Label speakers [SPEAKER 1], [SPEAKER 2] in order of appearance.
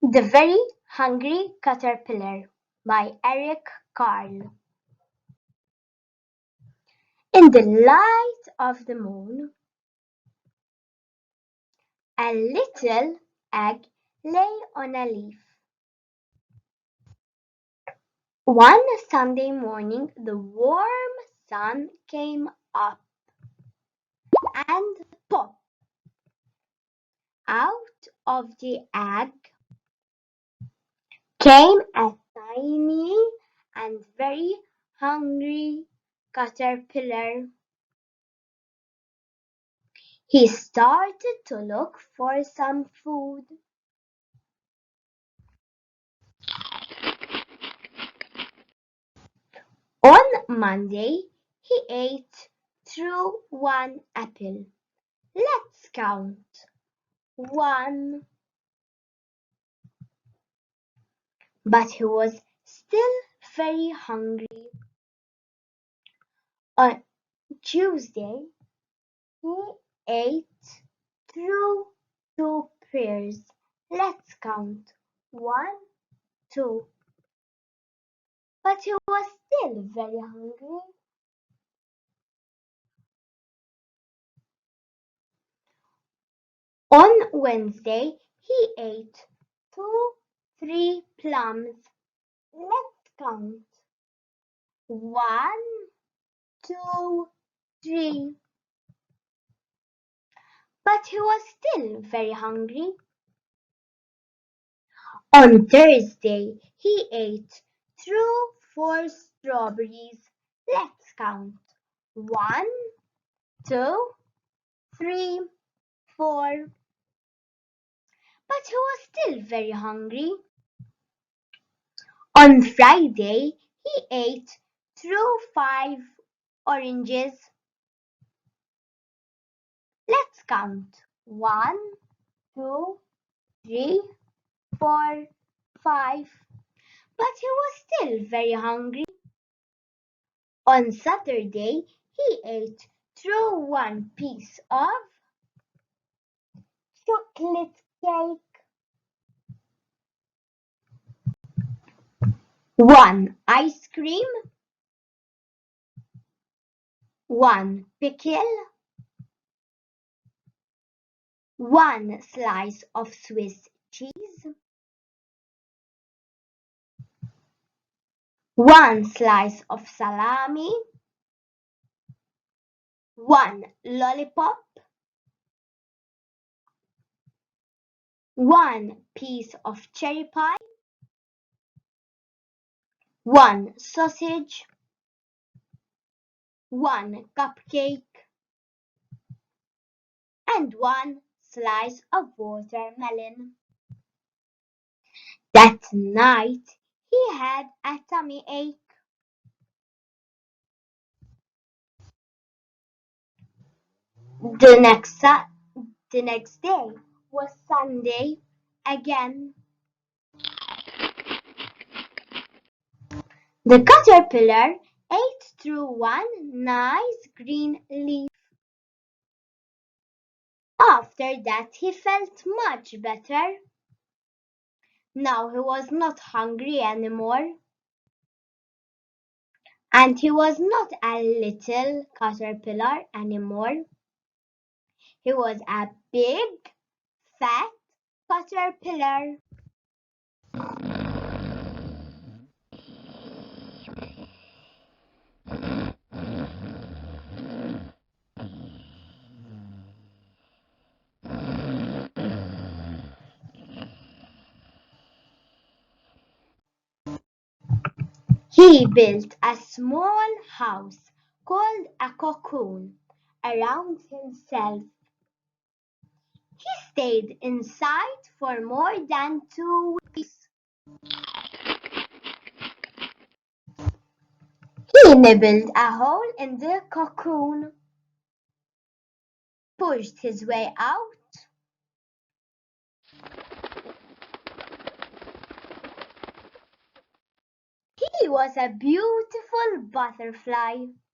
[SPEAKER 1] The Very Hungry Caterpillar by Eric Carle. In the light of the moon, a little egg lay on a leaf. One Sunday morning, the warm sun came up and pop out of the egg came a tiny and very hungry caterpillar. He started to look for some food. On Monday, he ate through one apple. Let's count. One. But he was still very hungry. On Tuesday, he ate through two pears. Let's count. One, two. But he was still very hungry. On Wednesday, he ate two, three plums. Let's count. One, two, three. But he was still very hungry. On Thursday, he ate through four strawberries. Let's count. One, two, three, four. But he was still very hungry. On Friday, he ate through five oranges. Let's count. One, two, three, four, five. But he was still very hungry. On Saturday, he ate through one piece of chocolate cake, one ice cream, one pickle, one slice of Swiss cheese, one slice of salami, one lollipop, one piece of cherry pie, one sausage, one cupcake, and one slice of watermelon. That night he had a tummy ache. The next day was Sunday again. The caterpillar ate through one nice green leaf. After that he felt much better. Now he was not hungry anymore. And he was not a little caterpillar anymore. He was a big, fat caterpillar. He built a small house called a cocoon around himself. He stayed inside for more than 2 weeks. He nibbled a hole in the cocoon, pushed his way out, he was a beautiful butterfly.